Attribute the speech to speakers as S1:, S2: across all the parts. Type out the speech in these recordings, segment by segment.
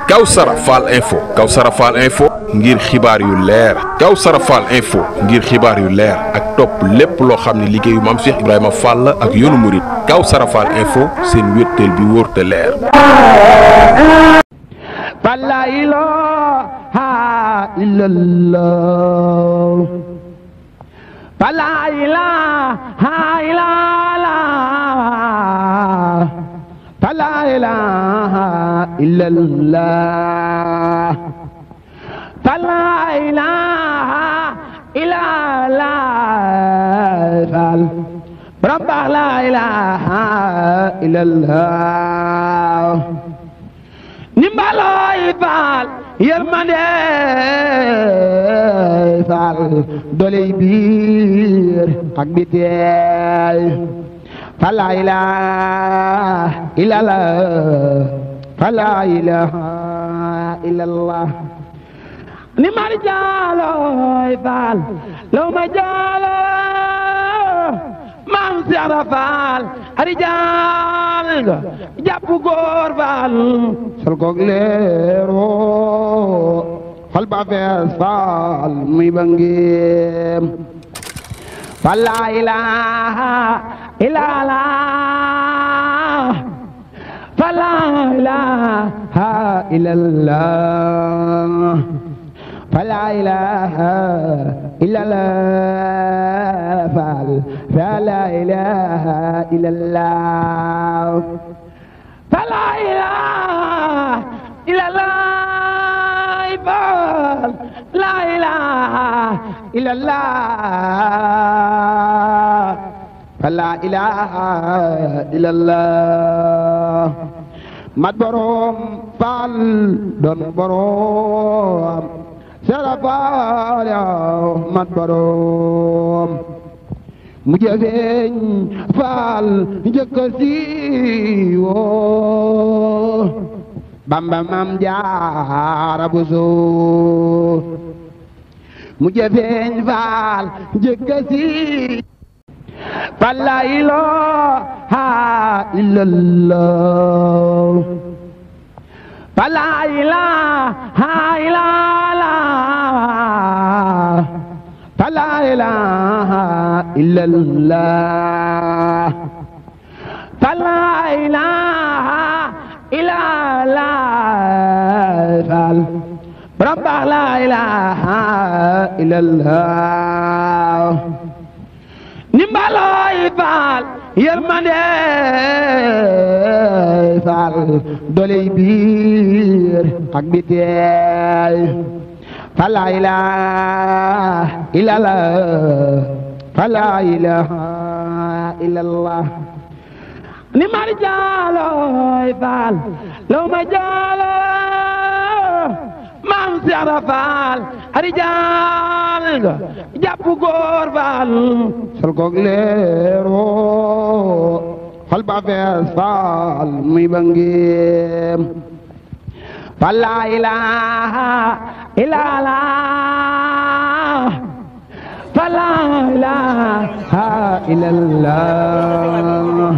S1: Kawsara Fall info Kawsara Fall info ngir xibaar yu leer Kawsara Fall info ngir xibaar yu leer ak topp lépp loo xam ne liggéeyu maam Cheikh Ibrahima Fall la ak yoonu murit Kawsara Fall info seen wéttal bi wóor te leer.
S2: La ilaha illallah la ilaha illallah la ilaha illallah la ilaha illallah Rabba la ilaha illallah Nimbaloy Fall yërmande Fall doley biir ak bitey fa la ilaha illallah fa la ilaha illallah ni mar jaaloy Fall law ma jaalo maam Seera Fall ari jaal nga jàpp góor Fall sol koog leero xol ba fees Fall muy bangeem fa la ilaha illallah fa la ilaha illallah fa la ilaha illallah Fall fa la ilaha illallah fa la ilaha illallah Fall la ilaha illallah fa la ilaha illallah mat borom Fall doon borom Seera Fall mat borom mu jëfeeñ Fall njëkk siiwoo Bamba Maam Jaara Buso mu jëfeeñ Fall njëkk siiwoo fa la ilaha illallah fa la ilaha illallah fa la ilaha illallah fa la ilaha illallah Rabba la ilaha illallah Nimbaloy Fall yërmande Fall doley biir ak bitey fa la ilaha illallah fa la ilaha illallah ni mar jaaloy Fall law ma jaalo maam Seera Fall ari jaal nga jàpp góor Fall sol koog leero xol ba fees Fall muy bangeem fa la ilaha illallah fa la ilaha illallah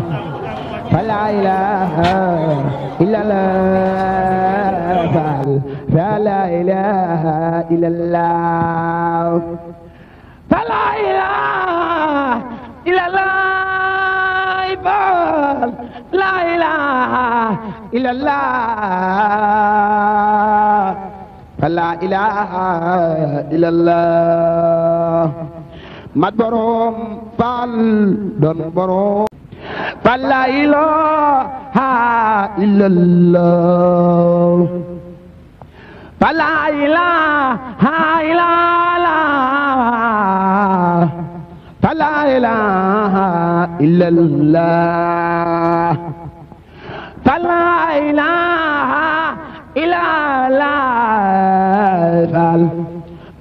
S2: fa la ilaha illallah Fall fa la ilaha illallah fa la ilaha illallah Fall la ilaha illallah fa la ilaha illallah mat borom Fall doon borom fa la ilaha illallah fa la ilaha illallah fa la ilaha illallah fa la ilaha illallah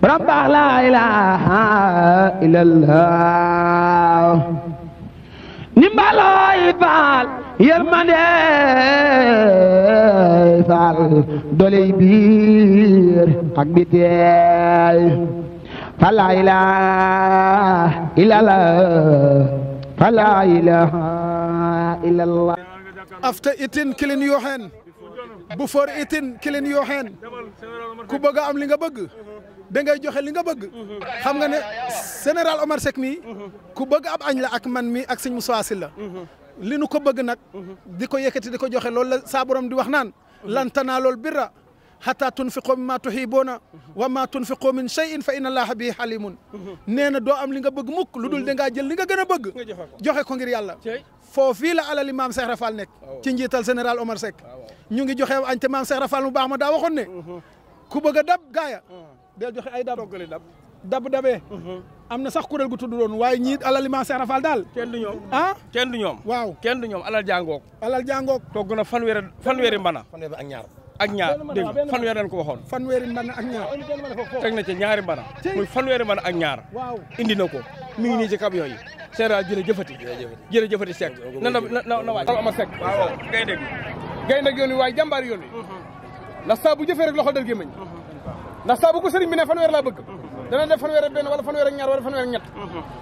S2: Rabba la ilaha illallah Nimbaloy Fall yërmande Fall doley biir ak bitey fa la ilaha illallah fa la ilaha illallah
S3: after eating killing your hand bu for itin kilin yoo xeen ku bëgg a am li nga bëgg da ngay joxe li nga bëgg xam nga ne général Omar Seck mi ku bëgg ab añ la ak man mi ak sëñ Moussa Sylla li nu ko bëgg nag di ko yëkkati di ko joxe loolu la saa borom di wax naan lan tanaalul birra hatta tunfiqu mimma tuhibbuuna wa ma tunfiqu min shay'in fa inna allaha bihi alimun nee na doo am li nga bëgg mukk lu dul da ngaa jël li nga gën a bëgg joxe ko ngir yàlla foofii la alali maam Cheikh Rafal nekk ci njiital général Omar Seck ñu ngi joxe añ te maam Cheikh Rafal mu baax ma daa waxoon ne ku bëgg a dab gaaya del joxe ay dabee am na sax kuréel gu tudd doon waaye ñii alali maam Cheikh Rafal daal
S4: kenn du ñoom
S3: kenn du ñoom waaw
S4: kenn du ñoom alal jàngook
S3: togg
S4: na fanweeri mbana ak ñaar dégg nga fanweer lañ ko waxoon.
S3: fanweeri mbana ak ñaar.
S4: teg na ci ñaari mbana. muy fanweeri mbana ak ñaar. indi na ko mi ngi nii ci camion yi. Général jërëjëfati Seck. na waay. Omar Seck. waaw gaynde yoon wi waaye jàmbaar yoon wi. ndax saa bu jëfee rek loxo dal gémmiñ. ndax saa bu ko sëriñ bi ne fanweer laa bëgg. dana def fanweer ak benn wala fanweer ak ñaar wala fanweer ak ñett.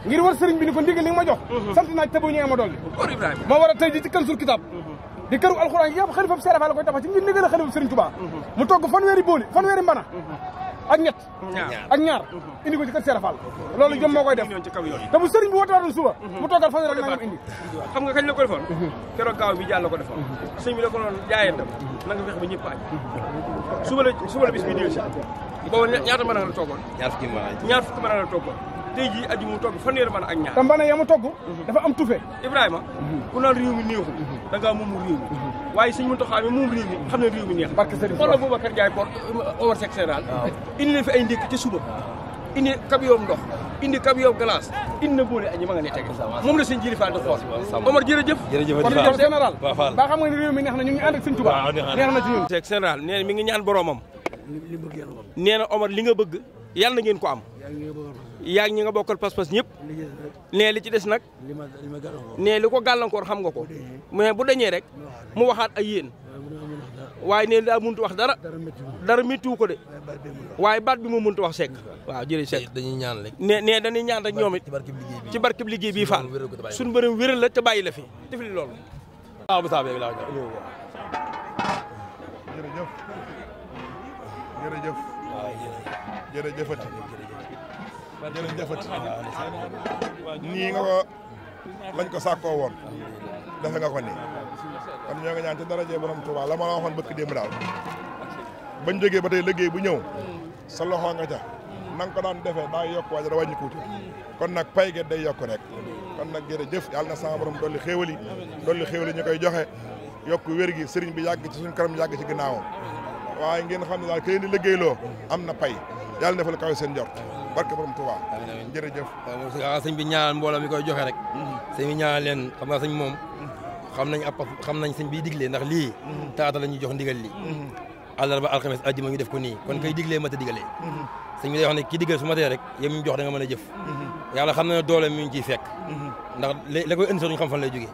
S4: ngir war sëriñ bi ni ko ndigal li nga ma jox. sant naa ci te bu ñëwee ma dolli. moo war a tey ji ci Kanzul Kitab di këru alxuraan yëpp xalifam Cheikh Rafal la koy tabax ci ngir ndigal a xalifam Serigne Touba mu togg fanweeri mbana ak ñett ak ñaar indi ko ci kër Cheikh Rafal loolu jëm moo koy def te bu Serigne bi woote waatoon suba mu toggal fanweer ak nangam indi xam nga kañ la ko defoon keroog gaaw bi jàll la ko defoon sëñ bi la ko noonu jaayeentam na nga fexe ba ñëpp añ suba la bis bi dil si boobu ñaata mbana la toggoon ñaar fukki mbana la toggoon tey jii aji mu togg fanweeri mbana ak ñaar
S3: te mbana ya mu togg dafa am tufe
S4: Ibrahima ku naan réew mi neexul da ngaa moom réew mi waaye sëñ Mountakha mi moom réew mi xam ne réew mi neex xoolal Boubacar Ndiaye port Omar Seck général indi leen fi ay ndékki ci suba indi kabiyoom ndox indi kabiyoom glace indi na boole añi ma nga ne tege moom la sëñ Jili Fall di xool Omar jërëjëf
S3: général ba xam nga ne réew mi neex na ñu ngi ànd ak sëñ Touba neex na ci ñun
S4: Seck général nee na mi ngi ñaan boromam nee na Omar li nga bëgg yàlla na ngeen ko am yaa ñi nga bokkal pas-pas ñëpp nee li ci des nag nee li ko gàllankoor xam nga ko mais bu dañee rek mu waxaat ak yéen waaye nee daa mënut wax dara méttiwu ko de waaye baat bi moo mënut wax Seck waaw jërëjëf Seck
S5: dañuy ñaan rek
S4: nee dañuy ñaan rek ñoom it ci barkeb liggéey bii Fall suñu bërëm wéral la te bàyyi la fi def li loolu waaw bu saabee laa
S6: jërëjëfati nii nga ko lañ ko sàkkoo woon defe nga ko nii kon ñoo ngi ñaan ci daraje borom Touba la ma la waxoon bëkk démb daal bañ jógee ba tey liggéey bu ñëw sa loxo nga ca na nga ko daan defee daa yokk waaye da wàññi kuuti kon nag pay ge day yokk rek kon nag jërëjëf yàlla na sama borom dolli xéewal yi ñu koy joxe yokk wér gi sëriñ bi yàgg ci suñ kanam yàgg ci ginnaawam waaye ngeen xam ne daal këy di liggéeyloo am na pay yàlla defal kaw seen njort barke borom Touba jërëjëf
S5: waaw sëñ bi ñaanal mbooloo mi koy joxe rek sëñ bi ñaanal leen xam nga sëñ moom xam nañ sëñ bi digle ndax lii taata la ñuy jox ndigal li àllarba alxames àjjuma ñu def ko nii kon kay diglee mat a digalee sëñ bi day wax ne ki digal su matee rek yow mi jox da nga mën a jëf yàlla xam na ne doole mi ngi ciy fekk ndax la koy indi sax duñu xam fan lay jógee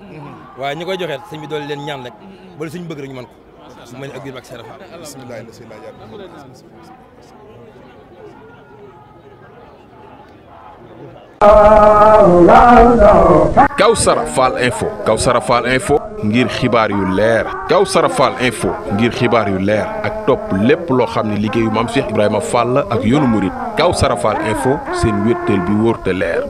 S5: waaye ñi koy joxe sëñ bi doole leen ñaan rek bala suñu bëgg rek ñu mën ko su mel ni ak biir ak Serap
S6: bismillah
S1: Kawsara Fall Info ngir xibaar yu leer Kawsara Fall Info ngir xibaar yu leer ak topp lépp loo xam ne liggéeyu maam Cheikh Ibrahima Fall ak yoonu murit Kawsara Fall Info seen wéttal bi wóor te leer